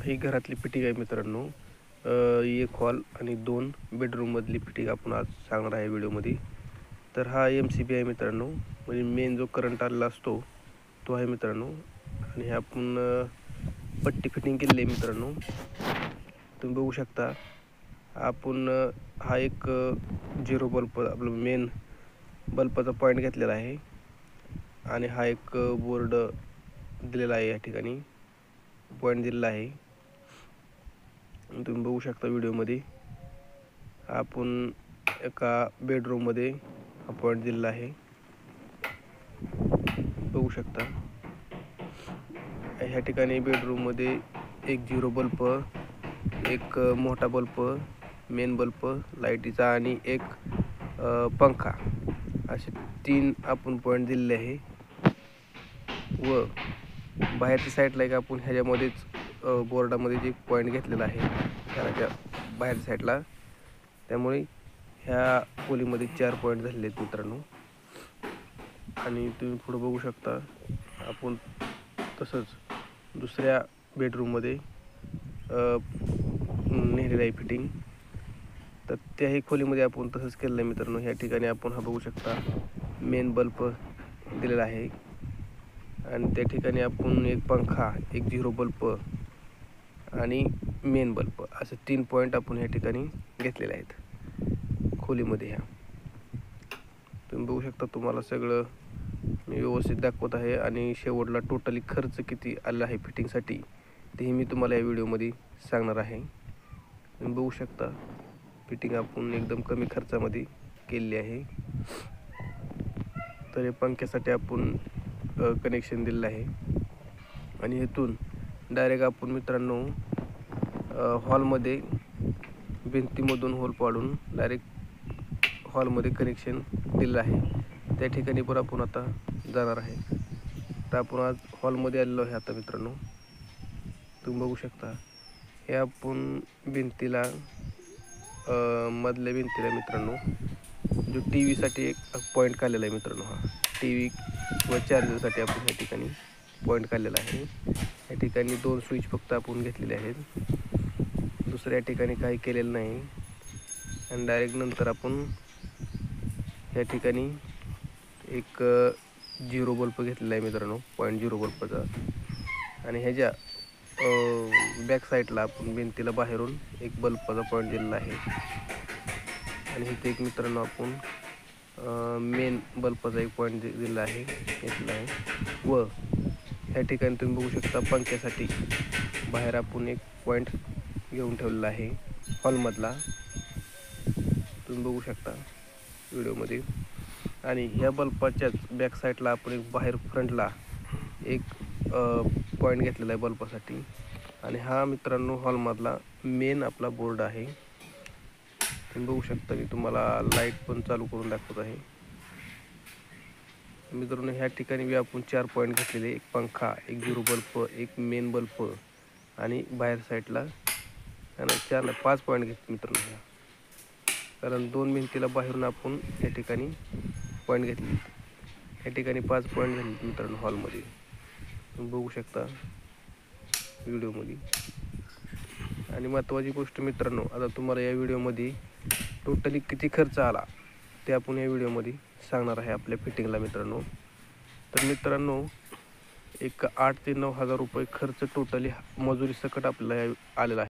ही घरातली फिटिंग आहे मित्रांनो. एक हॉल आणि 2 बेडरूममधली फिटिंग आपण आज सांगणार आहे व्हिडिओमध्ये. तर हा MCB आहे मित्रांनो, म्हणजे मेन जो करंट आलेला असतो तो आहे मित्रांनो. आणि हे आपण पट्टी फिटिंग केलेली आहे मित्रांनो. तुम्ही बघू शकता. आपण हा एक 0 बल्ब आपला मेन बल्बाचा पॉईंट घेतलेला आहे आणि हा एक बोर्ड दिलेला आहे. या ठिकाणी पॉईंट दिलेला आहे. तुम्ही बघू शकता व्हिडिओमध्ये. आपण एका बेडरूममध्ये हा पॉईंट दिलेला आहे, बघू शकता. ह्या ठिकाणी बेडरूममध्ये एक 0 बल्ब, एक मोठा बल्ब, मेन बल्ब लाईटीचा आणि एक पंखा, असे 3 आपण पॉईंट दिलेले आहे. व बाहेरच्या साईडला एक आपण ह्याच्यामध्येच बोर्डामध्ये जे पॉईंट घेतलेला आहे घराच्या बाहेरच्या साईडला, त्यामुळे ह्या खोलीमध्ये 4 पॉईंट झालेले आहेत मित्रांनो. आणि तुम्ही पुढे बघू शकता. आपण तसंच दुसऱ्या बेडरूममध्ये नेलेलं आहे फिटिंग. तर त्याही खोलीमध्ये आपण तसंच केलेलं आहे मित्रांनो. ह्या ठिकाणी आपण हा बघू शकता मेन बल्ब दिलेला आहे आणि त्या ठिकाणी आपण एक पंखा, एक 0 बल्ब आणि मेन बल्ब असे 3 पॉईंट आपण ह्या ठिकाणी घेतलेले आहेत खोलीमध्ये. ह्या तुम्ही बघू शकता. तुम्हाला सगळं मी व्यवस्थित दाखवत आहे आणि शेवटला टोटली खर्च किती आला आहे फिटिंगसाठी तेही मी तुम्हाला या व्हिडिओमध्ये सांगणार आहे. तुम्ही बघू शकता फिटिंग आपण एकदम कमी खर्चामध्ये केलेली आहे. तर हे पंख्यासाठी आपण कनेक्शन दिलेलं आहे आणि इथून डायरेक्ट आपण मित्रांनो हॉलमध्ये भिंतीमधून होल पाडून डायरेक्ट हॉलमध्ये कनेक्शन दिलेलं आहे. त्या ठिकाणी पण आपण आता जाणार आहे. तर आपण आज हॉलमध्ये आलेलो आहे आता मित्रांनो. तुम्ही बघू शकता. हे आपण भिंतीला मधल्या भिंतीला मित्रांनो जो TV साठी एक पॉईंट काढलेला आहे मित्रांनो. हा TV व चार्जरसाठी आपण ह्या ठिकाणी पॉईंट काढलेला आहे. या ठिकाणी 2 स्विच फक्त आपण घेतलेले आहेत, दुसऱ्या ठिकाणी काही केलेलं नाही. आणि डायरेक्ट नंतर आपण या ठिकाणी एक 0 बल्ब घेतलेला आहे मित्रांनो, पॉईंट 0 बल्बचा. आणि ह्याच्या बॅक साईडला आपण भिंतीला बाहेरून एक बल्बचा पॉईंट दिलेला आहे. आणि इथे एक मित्रांनो आपण मेन बल्बचा एक पॉईंट दिलेला आहे, घेतला आहे. व ह्या ठिकाणी तुम्ही बघू शकता पंख्यासाठी बाहेर आपण एक पॉईंट घेऊन ठेवलेला आहे हॉलमधला, तुम्ही बघू शकता व्हिडिओमध्ये. आणि ह्या बल्बाच्याच बॅक साईडला आपण एक बाहेर फ्रंटला एक पॉईंट घेतलेला आहे बल्बासाठी. आणि हा मित्रांनो हॉलमधला मेन आपला बोर्ड आहे. तुम्ही बघू शकता. मी तुम्हाला लाईट पण चालू करून दाखवत आहे मित्रांनो. ह्या ठिकाणी आपण 4 पॉईंट घेतलेले, एक पंखा, एक 0 बल्ब, एक मेन बल्ब आणि बाहेर साईडला 5 पॉईंट घेतले मित्रांनो. कारण 2 भिंतीला बाहेरून आपण या ठिकाणी पॉईंट घेतले. या ठिकाणी 5 पॉईंट झाले मित्रांनो हॉलमध्ये, तुम्ही बघू शकता व्हिडिओमध्ये. आणि महत्त्वाची गोष्ट मित्रांनो, आता तुम्हाला या व्हिडिओमध्ये टोटली किती खर्च आला ते आपण या व्हिडिओमध्ये सांगणार आहे आपल्या फिटिंगला मित्रांनो. तर मित्रांनो एक 8 ते 9 हजार रुपये खर्च टोटली मजुरी सकट आपल्याला आलेला आहे.